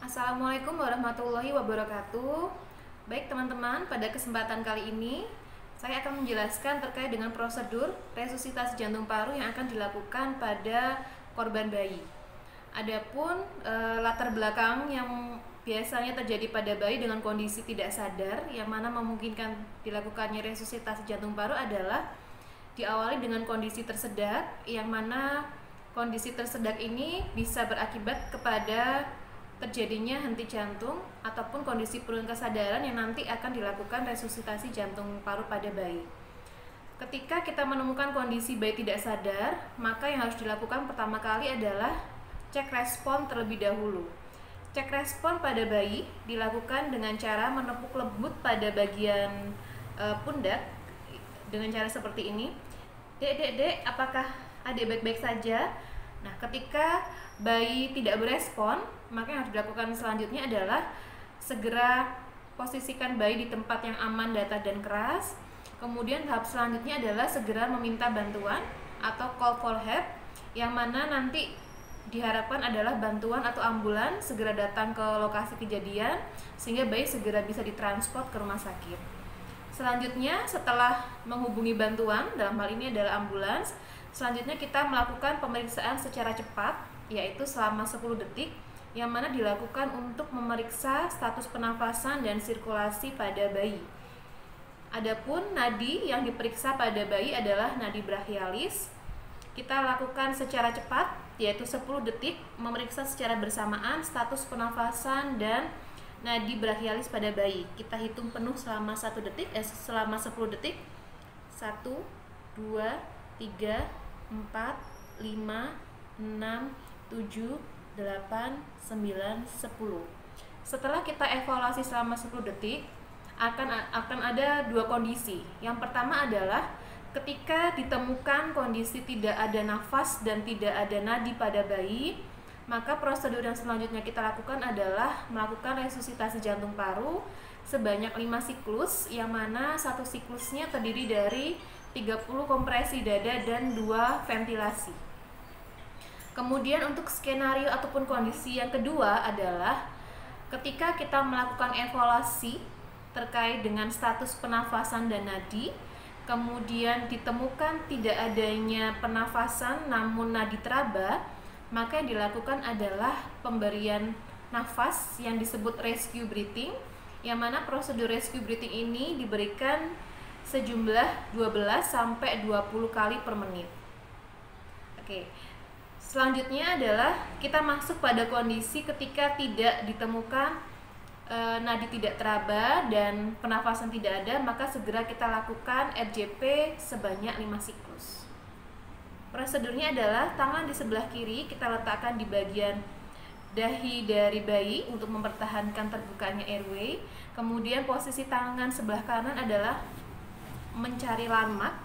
Assalamualaikum warahmatullahi wabarakatuh. Baik teman-teman, pada kesempatan kali ini saya akan menjelaskan terkait dengan prosedur resusitasi jantung paru yang akan dilakukan pada korban bayi. Adapun latar belakang yang biasanya terjadi pada bayi dengan kondisi tidak sadar yang mana memungkinkan dilakukannya resusitasi jantung paru adalah diawali dengan kondisi tersedak, yang mana kondisi tersedak ini bisa berakibat kepada terjadinya henti jantung ataupun kondisi penurunan kesadaran yang nanti akan dilakukan resusitasi jantung paru pada bayi. Ketika kita menemukan kondisi bayi tidak sadar, maka yang harus dilakukan pertama kali adalah cek respon terlebih dahulu. Cek respon pada bayi dilakukan dengan cara menepuk lembut pada bagian pundak dengan cara seperti ini. Dek, apakah adik baik-baik saja? Nah, ketika bayi tidak berespon, maka yang harus dilakukan selanjutnya adalah segera posisikan bayi di tempat yang aman, datar, dan keras. Kemudian tahap selanjutnya adalah segera meminta bantuan atau call for help, yang mana nanti diharapkan adalah bantuan atau ambulan segera datang ke lokasi kejadian sehingga bayi segera bisa ditransport ke rumah sakit. Selanjutnya, setelah menghubungi bantuan, dalam hal ini adalah ambulans, selanjutnya kita melakukan pemeriksaan secara cepat, yaitu selama 10 detik, yang mana dilakukan untuk memeriksa status pernafasan dan sirkulasi pada bayi. Adapun nadi yang diperiksa pada bayi adalah nadi brachialis. Kita lakukan secara cepat, yaitu 10 detik, memeriksa secara bersamaan status pernafasan dan nadi brachialis pada bayi. Kita hitung penuh selama 10 detik. 1, 2, 3, 4, 5, 6, 7, 8, 9, 10. Setelah kita evaluasi selama 10 detik, akan ada dua kondisi. Yang pertama adalah ketika ditemukan kondisi tidak ada nafas dan tidak ada nadi pada bayi, maka prosedur yang selanjutnya kita lakukan adalah melakukan resusitasi jantung paru sebanyak 5 siklus, yang mana satu siklusnya terdiri dari 30 kompresi dada dan 2 ventilasi. Kemudian untuk skenario ataupun kondisi yang kedua adalah ketika kita melakukan evaluasi terkait dengan status pernafasan dan nadi, kemudian ditemukan tidak adanya pernafasan namun nadi teraba, maka yang dilakukan adalah pemberian nafas yang disebut rescue breathing, yang mana prosedur rescue breathing ini diberikan sejumlah 12 sampai 20 kali per menit. Oke. Selanjutnya adalah kita masuk pada kondisi ketika tidak ditemukan nadi tidak teraba dan pernafasan tidak ada, maka segera kita lakukan RJP sebanyak 5 siklus. Prosedurnya adalah tangan di sebelah kiri kita letakkan di bagian dahi dari bayi untuk mempertahankan terbukanya airway. Kemudian posisi tangan sebelah kanan adalah mencari landmark.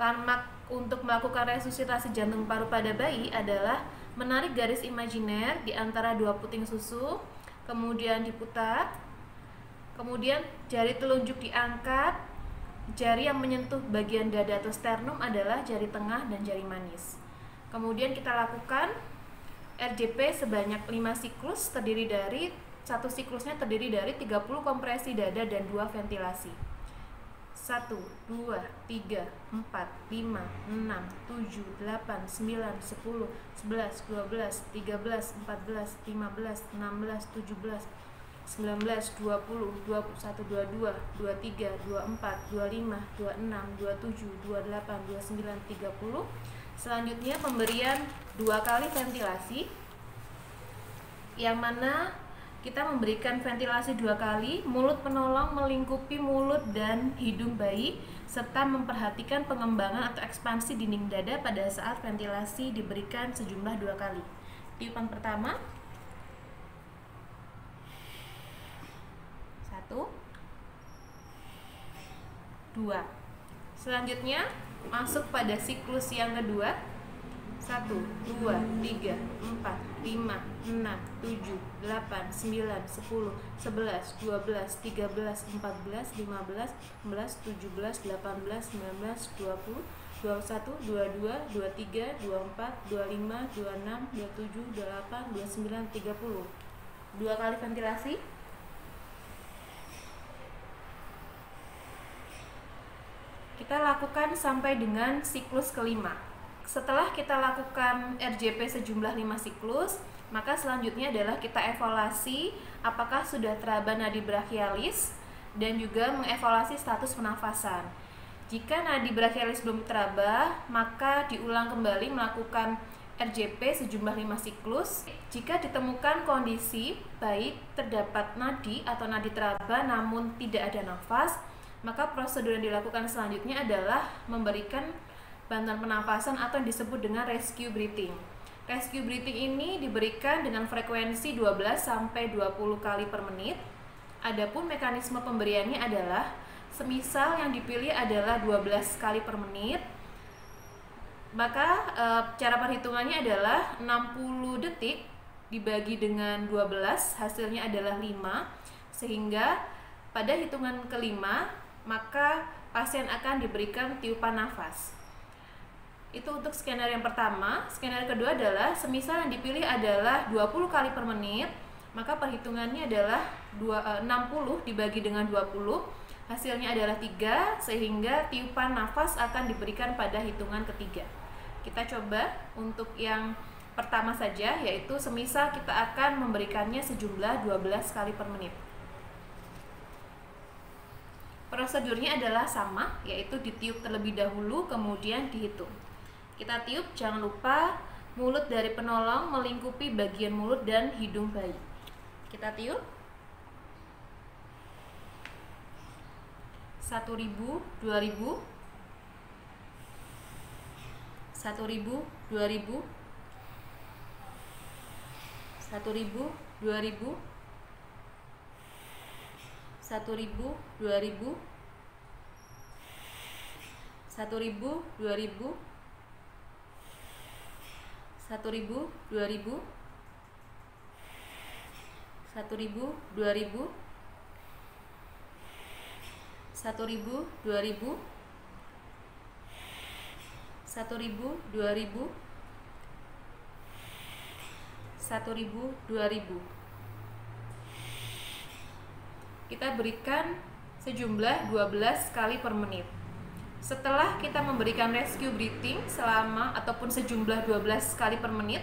Landmark untuk melakukan resusitasi jantung paru pada bayi adalah menarik garis imajiner di antara 2 puting susu, kemudian diputar, kemudian jari telunjuk diangkat. Jari yang menyentuh bagian dada atau sternum adalah jari tengah dan jari manis. Kemudian kita lakukan RJP sebanyak 5 siklus, satu siklusnya terdiri dari 30 kompresi dada dan 2 ventilasi. 1, 2, 3, 4, 5, 6, 7, 8, 9, 10, 11, 12, 13, 14, 15, 16, 17, 19, 20, 21, 22, 23, 24, 25, 26, 27, 28, 29, 30. Selanjutnya pemberian 2 kali ventilasi, yang mana kita memberikan ventilasi 2 kali, mulut penolong melingkupi mulut dan hidung bayi, serta memperhatikan pengembangan atau ekspansi dinding dada pada saat ventilasi diberikan sejumlah 2 kali. Tiupan pertama, 1, 2. Selanjutnya masuk pada siklus yang kedua. 1, 2, 3, 4, 5, 6, 7, 8, 9, 10, 11, 12, 13, 14, 15, 16, 17, 18, 19, 20, 21, 22, 23, 24, 25, 26, 27, 28, 29, 30. 2 kali ventilasi. Kita lakukan sampai dengan siklus kelima. Setelah kita lakukan RJP sejumlah 5 siklus, maka selanjutnya adalah kita evaluasi apakah sudah teraba nadi brachialis dan juga mengevaluasi status pernafasan. Jika nadi brachialis belum teraba, maka diulang kembali melakukan RJP sejumlah 5 siklus. Jika ditemukan kondisi baik terdapat nadi atau nadi teraba namun tidak ada nafas, maka prosedur yang dilakukan selanjutnya adalah memberikan bantuan pernafasan atau yang disebut dengan rescue breathing. Rescue breathing ini diberikan dengan frekuensi 12-20 kali per menit. Adapun mekanisme pemberiannya adalah semisal yang dipilih adalah 12 kali per menit, maka cara perhitungannya adalah 60 detik dibagi dengan 12, hasilnya adalah 5, sehingga pada hitungan kelima maka pasien akan diberikan tiupan nafas. Itu untuk skenario yang pertama. Skenario kedua adalah semisal yang dipilih adalah 20 kali per menit, maka perhitungannya adalah 60 dibagi dengan 20, hasilnya adalah 3, sehingga tiupan nafas akan diberikan pada hitungan ketiga. Kita coba untuk yang pertama saja, yaitu semisal kita akan memberikannya sejumlah 12 kali per menit. Prosedurnya adalah sama, yaitu ditiup terlebih dahulu kemudian dihitung. Kita tiup, jangan lupa mulut dari penolong melingkupi bagian mulut dan hidung bayi. Kita tiup. 1000, 2000, 1000, 2000, 1000, 2000, 1000, 2000, 1000, 2000, 1000, 2000, 1000, 2000, 1000, 2000, 1000, 2000, 1000, 2000. Kita berikan sejumlah 12 kali per menit. Setelah kita memberikan rescue breathing selama ataupun sejumlah 12 kali per menit,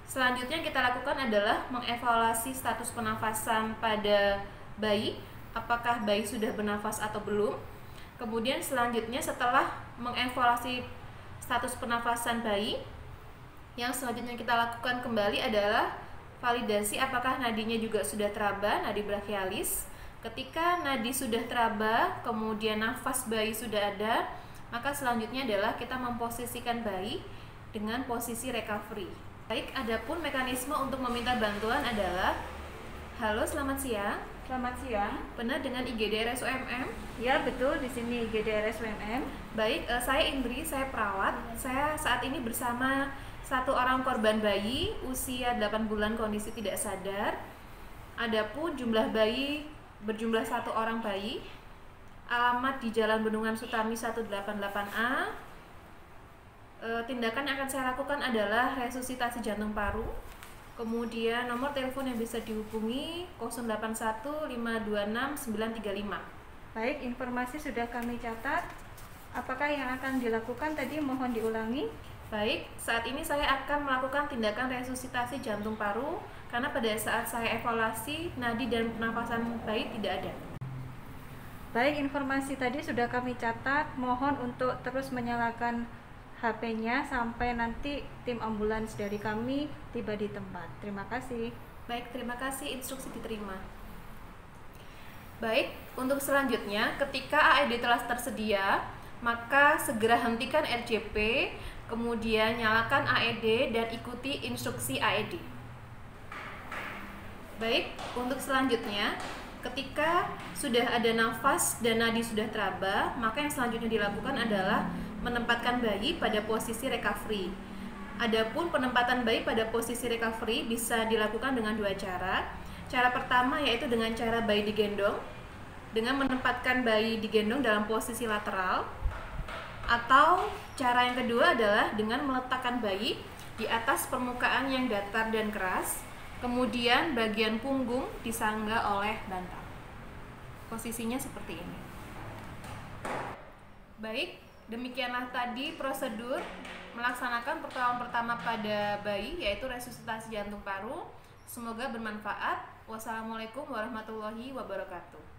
selanjutnya kita lakukan adalah mengevaluasi status pernafasan pada bayi, apakah bayi sudah bernafas atau belum. Kemudian selanjutnya setelah mengevaluasi status pernafasan bayi, yang selanjutnya kita lakukan kembali adalah validasi apakah nadinya juga sudah teraba, nadi brachialis. Ketika nadi sudah teraba, kemudian nafas bayi sudah ada, maka selanjutnya adalah kita memposisikan bayi dengan posisi recovery. Baik, adapun mekanisme untuk meminta bantuan adalah, halo selamat siang. Selamat siang. Benar dengan IGD RSUMM? Ya betul, di sini IGD RSUMM. Baik, saya Indri, saya perawat. Saya saat ini bersama satu orang korban bayi usia 8 bulan kondisi tidak sadar. Adapun jumlah bayi berjumlah 1 orang bayi. Alamat di Jalan Bendungan Sutami 188A. Tindakan yang akan saya lakukan adalah resusitasi jantung paru. Kemudian nomor telepon yang bisa dihubungi 0815269935. Baik, informasi sudah kami catat. Apakah yang akan dilakukan tadi mohon diulangi? Baik, saat ini saya akan melakukan tindakan resusitasi jantung paru karena pada saat saya evaluasi nadi dan pernafasan bayi tidak ada. Baik, informasi tadi sudah kami catat. Mohon untuk terus menyalakan HP-nya sampai nanti tim ambulans dari kami tiba di tempat. Terima kasih. Baik, terima kasih, instruksi diterima. Baik, untuk selanjutnya ketika AED telah tersedia, maka segera hentikan RJP, kemudian nyalakan AED dan ikuti instruksi AED. Baik, untuk selanjutnya ketika sudah ada nafas dan nadi sudah teraba, maka yang selanjutnya dilakukan adalah menempatkan bayi pada posisi recovery. Adapun penempatan bayi pada posisi recovery bisa dilakukan dengan 2 cara. Cara pertama yaitu dengan cara bayi digendong, dengan menempatkan bayi digendong dalam posisi lateral, atau cara yang kedua adalah dengan meletakkan bayi di atas permukaan yang datar dan keras, Kemudian bagian punggung disangga oleh bantal. Posisinya seperti ini. Baik, demikianlah tadi prosedur melaksanakan pertolongan pertama pada bayi, yaitu resusitasi jantung paru. Semoga bermanfaat. Wassalamualaikum warahmatullahi wabarakatuh.